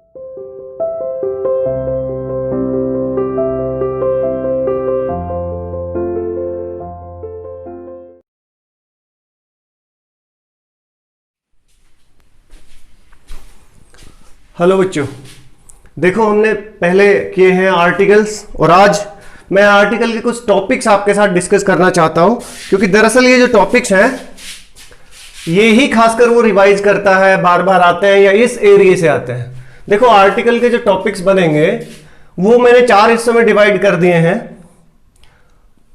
Hello बच्चों, देखो हमने पहले किए हैं आर्टिकल्स और आज मैं आर्टिकल के कुछ टॉपिक्स आपके साथ डिस्कस करना चाहता हूं, क्योंकि दरअसल ये जो टॉपिक्स हैं ये ही खासकर वो रिवाइज करता है, बार बार आते हैं या इस एरिया से आते हैं। देखो आर्टिकल के जो टॉपिक्स बनेंगे वो मैंने 4 हिस्सों में डिवाइड कर दिए हैं।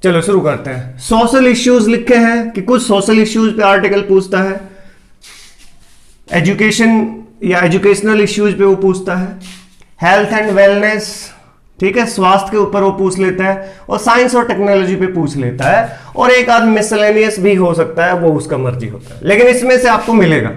चलो शुरू करते हैं। सोशल इश्यूज लिखे हैं कि कुछ सोशल इश्यूज पे आर्टिकल पूछता है, एजुकेशन या एजुकेशनल इश्यूज पे वो पूछता है, हेल्थ एंड वेलनेस, ठीक है, स्वास्थ्य के ऊपर वो पूछ लेता है, और साइंस और टेक्नोलॉजी पे पूछ लेता है, और एक आध मिसलेनियस भी हो सकता है, वो उसका मर्जी होता है, लेकिन इसमें से आपको मिलेगा।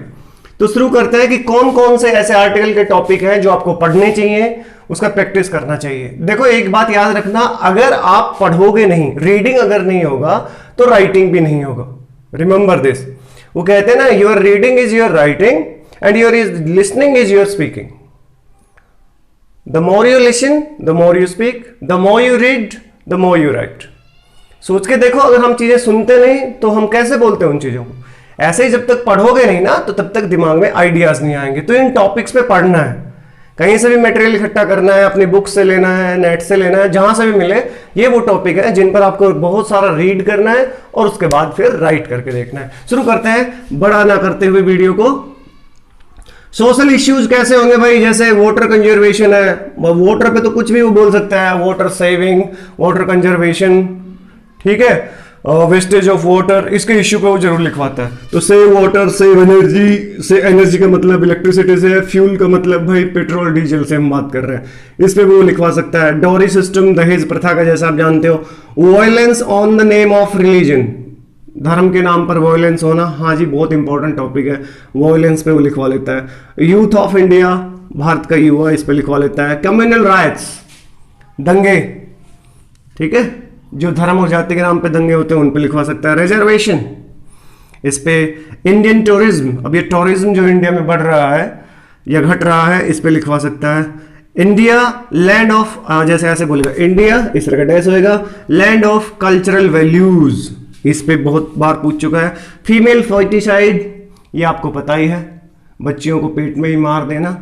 तो शुरू करते हैं कि कौन कौन से ऐसे आर्टिकल के टॉपिक हैं जो आपको पढ़ने चाहिए, उसका प्रैक्टिस करना चाहिए। देखो एक बात याद रखना, अगर आप पढ़ोगे नहीं, रीडिंग अगर नहीं होगा तो राइटिंग भी नहीं होगा। Remember this. वो कहते हैं ना, your reading is your writing and your is listening is your speaking. The more you listen, the more you speak. The more you read, the more you write. सोच के देखो, अगर हम चीजें सुनते नहीं तो हम कैसे बोलते हैं उन चीजों को। ऐसे ही जब तक पढ़ोगे नहीं ना तो तब तक दिमाग में आइडियाज नहीं आएंगे। तो इन टॉपिक्स पे पढ़ना है, कहीं से भी मटेरियल इकट्ठा करना है, अपनी बुक से लेना है, नेट से लेना है, जहां से भी मिले। ये वो टॉपिक है जिन पर आपको बहुत सारा रीड करना है और उसके बाद फिर राइट करके देखना है। शुरू करते हैं बड़ा ना करते हुए वीडियो को। सोशल इश्यूज कैसे होंगे भाई? जैसे वाटर कंजर्वेशन है, वाटर पे तो कुछ भी वो बोल सकता है, वाटर सेविंग, वाटर कंजर्वेशन, ठीक है, वेस्टेज ऑफ वाटर, इसके इश्यू पे वो जरूर लिखवाता है। तो सेव वाटर, सेव एनर्जी, से एनर्जी का मतलब इलेक्ट्रिसिटी से है, फ्यूल का मतलब भाई पेट्रोल डीजल से हम बात कर रहे हैं, इस पे वो लिखवा सकता है। डॉरी सिस्टम, दहेज प्रथा का जैसा आप जानते हो। Violence on the name of religion, धर्म के नाम पर वायलेंस होना, हाँ जी बहुत इंपॉर्टेंट टॉपिक है, वायलेंस पे वो लिखवा लेता है। यूथ ऑफ इंडिया, भारत का युवा, इस पे लिखवा लेता है। कम्युनल राइट्स, दंगे, ठीक है, जो धर्म और जाति के नाम पे दंगे होते हैं उन पे लिखवा सकता है। रिजर्वेशन, इस पे। इंडियन टूरिज्म, अब ये टूरिज्म जो इंडिया में बढ़ रहा है या घट रहा है, इस पे लिखवा सकता है। इंडिया लैंड ऑफ, जैसे ऐसे बोलेगा इंडिया, इस तरह का डैश होएगा, लैंड ऑफ कल्चरल वैल्यूज, इस पे बहुत बार पूछ चुका है। फीमेल फर्टिसाइड, ये आपको पता ही है, बच्चियों को पेट में ही मार देना,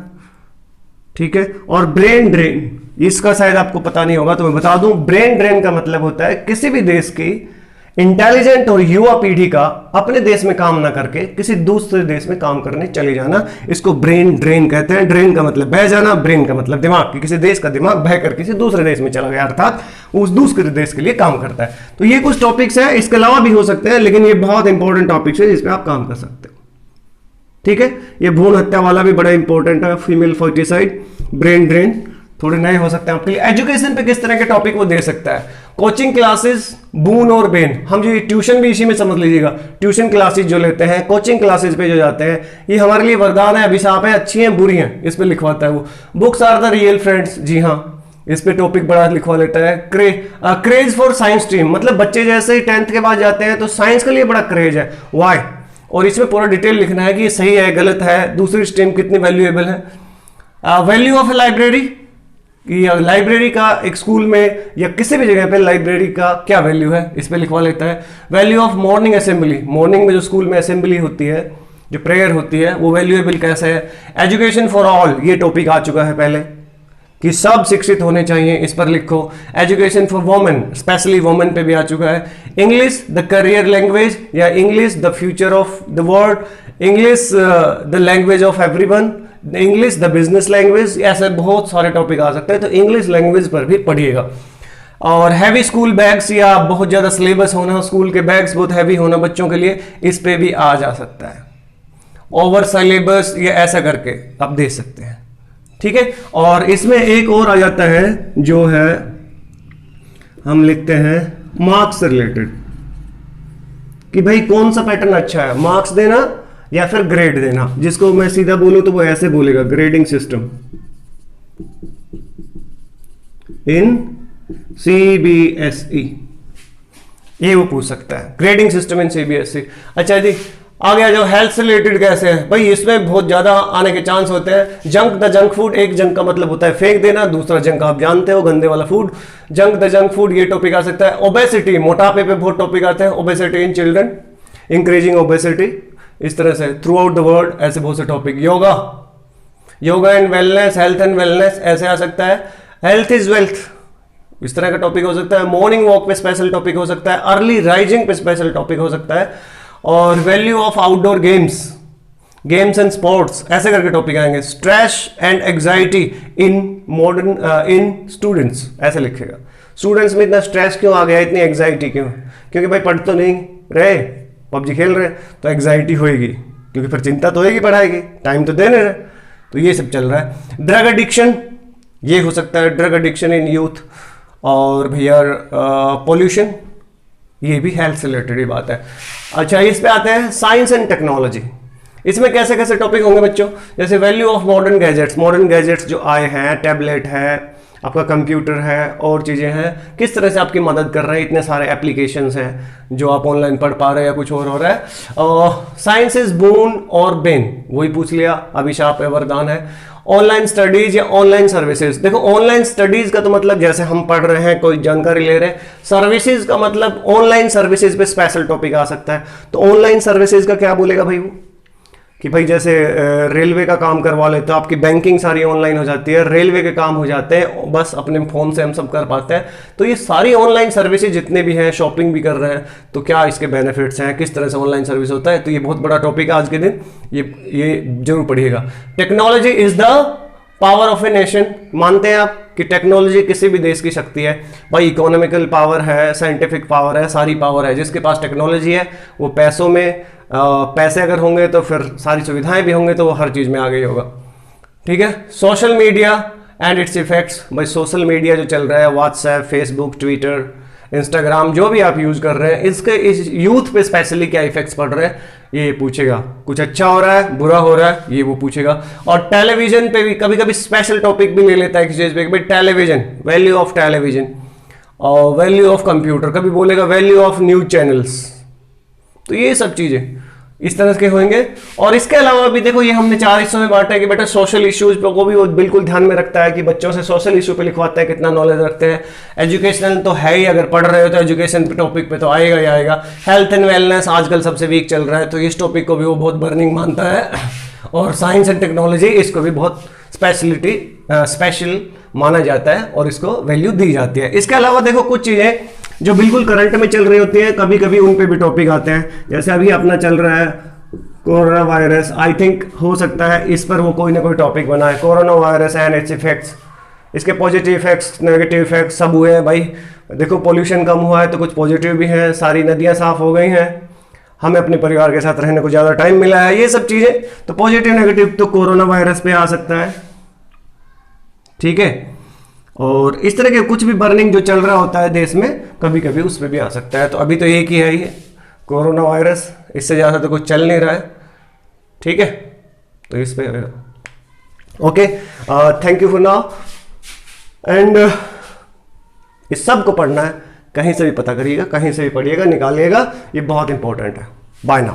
ठीक है। और ब्रेन ड्रेन, इसका शायद आपको पता नहीं होगा तो मैं बता दूं, ब्रेन ड्रेन का मतलब होता है किसी भी देश की इंटेलिजेंट और युवा पीढ़ी का अपने देश में काम ना करके किसी दूसरे देश में काम करने चले जाना, इसको ब्रेन ड्रेन कहते हैं। ड्रेन का मतलब बह जाना, ब्रेन का मतलब दिमाग, कि किसी देश का दिमाग बह कर किसी दूसरे देश में चला गया, अर्थात उस दूसरे देश के लिए काम करता है। तो ये कुछ टॉपिक्स हैं, इसके अलावा भी हो सकते हैं, लेकिन ये बहुत इंपॉर्टेंट टॉपिक्स है जिसपे आप काम कर सकते हो, ठीक है। ये भ्रूण हत्या वाला भी बड़ा इंपॉर्टेंट है, फीमेल फर्टिसाइड, ब्रेन ड्रेन, थोड़े नए हो सकते हैं आपके लिए। एजुकेशन पे किस तरह के टॉपिक वो दे सकता है, कोचिंग क्लासेस, बून और बेन, हम जो ट्यूशन भी इसी में समझ लीजिएगा। ट्यूशन क्लासेस जो लेते हैं, कोचिंग क्लासेस पे जो जाते हैं, ये हमारे लिए वरदान है, अभिशाप है, अच्छी हैं बुरी हैं, इस पे लिखवाता है वो। Books are the real friends, जी हाँ, इस पे टॉपिक बड़ा लिखवा लेता है। क्रेज फॉर साइंस स्ट्रीम, मतलब बच्चे जैसे ही 10th के बाद जाते हैं तो साइंस के लिए बड़ा क्रेज है, वाई, और इसमें पूरा डिटेल लिखना है कि ये सही है, गलत है, दूसरी स्ट्रीम कितनी वैल्यूएबल है। वैल्यू ऑफ ए लाइब्रेरी, कि लाइब्रेरी का एक स्कूल में या किसी भी जगह पे लाइब्रेरी का क्या वैल्यू है, इस पे लिखवा लेता है। Value of morning assembly, morning में जो स्कूल में असेंबली होती है, जो प्रेयर होती है, वो वैल्यूएबल कैसे है। एजुकेशन फॉर ऑल, ये टॉपिक आ चुका है पहले कि सब शिक्षित होने चाहिए, इस पर लिखो। Education for women, specially women पे भी आ चुका है। इंग्लिश द करियर लैंग्वेज, या English the future of the world, English the language of everyone, English the business language, ऐसे बहुत सारे टॉपिक आ सकते हैं, तो इंग्लिश लैंग्वेज पर भी पढ़िएगा। और हैवी स्कूल बैग्स, या बहुत ज़्यादा सिलेबस होना, स्कूल के बैग्स बहुत हैवी होना बच्चों के लिए, इस पे भी आ जा सकता है। ओवर सिलेबस, या ऐसा करके आप दे सकते हैं, ठीक है। और इसमें एक और आ जाता है जो है, हम लिखते हैं मार्क्स से रिलेटेड, कि भाई कौन सा पैटर्न अच्छा है, मार्क्स देना या फिर ग्रेड देना। जिसको मैं सीधा बोलूं तो वो ऐसे बोलेगा, ग्रेडिंग सिस्टम इन सीबीएसई, ये वो पूछ सकता है, ग्रेडिंग सिस्टम इन सीबीएसई। अच्छा जी, आ गया जो हेल्थ से रिलेटेड कैसे है भाई, इसमें बहुत ज्यादा आने के चांस होते हैं। जंक द जंक फूड, एक जंक का मतलब होता है फेंक देना, दूसरा जंक आप जानते हो गंदे वाला food, junk the junk food ये टॉपिक आ सकता है। ओबेसिटी, मोटापे पे बहुत टॉपिक आते हैं, obesity in children, increasing obesity, इस तरह से थ्रू आउट द वर्ल्ड ऐसे बहुत से topic. Yoga, yoga and wellness, health and wellness ऐसे आ सकता है। हेल्थ इज वेल्थ, इस तरह का टॉपिक हो सकता है। मॉर्निंग वॉक पे स्पेशल टॉपिक हो सकता है। अर्ली राइजिंग पे स्पेशल टॉपिक हो सकता है। और value of outdoor games, games and sports ऐसे करके टॉपिक आएंगे। Stress and anxiety in modern in students ऐसे लिखेगा। स्टूडेंट्स में इतना स्ट्रेस क्यों आ गया, इतनी एग्जाइटी क्यों? क्योंकि भाई पढ़ तो नहीं रहे, पबजी खेल रहे, तो एग्जाइटी होएगी, क्योंकि फिर चिंता तो होएगी पढ़ाई की, टाइम तो देने रहे, तो ये सब चल रहा है। ड्रग एडिक्शन, ये हो सकता है ड्रग एडिक्शन इन यूथ। और भैया पोल्यूशन, ये भी हेल्थ से रिलेटेड ही बात है। अच्छा, इस पे आते हैं साइंस एंड टेक्नोलॉजी। इसमें कैसे कैसे टॉपिक होंगे बच्चों, जैसे value of modern gadgets, modern gadgets जो आए हैं, टैबलेट है, आपका कंप्यूटर है और चीज़ें हैं, किस तरह से आपकी मदद कर रहे हैं। इतने सारे एप्लीकेशंस हैं जो आप ऑनलाइन पढ़ पा रहे हैं या कुछ और हो रहा है। साइंस इज बोन और बेन, वही पूछ लिया, अभिशाप है वरदान है। ऑनलाइन स्टडीज या ऑनलाइन सर्विसेज, देखो ऑनलाइन स्टडीज का तो मतलब जैसे हम पढ़ रहे हैं, कोई जानकारी ले रहे हैं। सर्विसेज का मतलब ऑनलाइन सर्विसेज पे स्पेशल टॉपिक आ सकता है। तो ऑनलाइन सर्विसेज का क्या बोलेगा भाई वो, कि भाई जैसे रेलवे का काम करवा ले तो आपकी बैंकिंग सारी ऑनलाइन हो जाती है, रेलवे के काम हो जाते हैं, बस अपने फ़ोन से हम सब कर पाते हैं। तो ये सारी ऑनलाइन सर्विसेज जितने भी हैं, शॉपिंग भी कर रहे हैं, तो क्या इसके बेनिफिट्स हैं, किस तरह से ऑनलाइन सर्विस होता है। तो ये बहुत बड़ा टॉपिक है आज के दिन, ये जरूर पढ़िएगा। Technology is the power of a nation, मानते हैं आप कि टेक्नोलॉजी किसी भी देश की शक्ति है भाई। इकोनॉमिकल पावर है, साइंटिफिक पावर है, सारी पावर है। जिसके पास टेक्नोलॉजी है वो पैसों में पैसे अगर होंगे तो फिर सारी सुविधाएं भी होंगे, तो वो हर चीज़ में आगे ही होगा। ठीक है। Social media and it's effects, भाई सोशल मीडिया जो चल रहा है, व्हाट्सएप, फेसबुक, ट्विटर, इंस्टाग्राम, जो भी आप यूज़ कर रहे हैं, इसके इस यूथ पे स्पेशली क्या इफेक्ट्स पड़ रहे हैं ये पूछेगा। कुछ अच्छा हो रहा है, बुरा हो रहा है, ये वो पूछेगा। और टेलीविजन पे भी कभी कभी स्पेशल टॉपिक भी ले लेता है किसी चीज़ पे, भाई टेलीविजन, वैल्यू ऑफ टेलीविजन, और वैल्यू ऑफ कंप्यूटर, कभी बोलेगा वैल्यू ऑफ न्यूज चैनल्स। तो ये सब चीज़ें इस तरह के होंगे। और इसके अलावा भी देखो, ये हमने 4 हिस्सों में बांटा है कि बेटा सोशल इश्यूज को भी वो बिल्कुल ध्यान में रखता है कि बच्चों से सोशल इशू पे लिखवाता है, कितना नॉलेज रखते हैं। एजुकेशनल तो है ही, अगर पढ़ रहे हो तो एजुकेशन टॉपिक पे तो आएगा ही आएगा। हेल्थ एंड वेलनेस आजकल सबसे वीक चल रहा है, तो इस टॉपिक को भी वो बहुत बर्निंग मानता है। और साइंस एंड टेक्नोलॉजी, इसको भी बहुत स्पेशल माना जाता है और इसको वैल्यू दी जाती है। इसके अलावा देखो कुछ चीज़ें जो बिल्कुल करंट में चल रही होती हैं, कभी कभी उन पे भी टॉपिक आते हैं। जैसे अभी अपना चल रहा है कोरोना वायरस, आई थिंक हो सकता है इस पर वो कोई ना कोई टॉपिक बना है, corona virus and it's effects. इसके पॉजिटिव इफेक्ट्स, नेगेटिव इफेक्ट्स सब हुए हैं भाई। देखो पोल्यूशन कम हुआ है तो कुछ पॉजिटिव भी हैं, सारी नदियाँ साफ हो गई हैं, हमें अपने परिवार के साथ रहने को ज़्यादा टाइम मिला है, ये सब चीज़ें। तो पॉजिटिव नेगेटिव तो कोरोना वायरस पे आ सकता है। ठीक है। और इस तरह के कुछ भी बर्निंग जो चल रहा होता है देश में, कभी कभी उस पर भी आ सकता है। तो अभी तो एक ही है ये कोरोना वायरस, इससे ज़्यादा तो कुछ चल नहीं रहा है। ठीक है, तो इस पे okay, thank you for now. And इस सब को पढ़ना है, कहीं से भी पता करिएगा, कहीं से भी पढ़िएगा, निकालिएगा, ये बहुत इंपॉर्टेंट है। Bye now.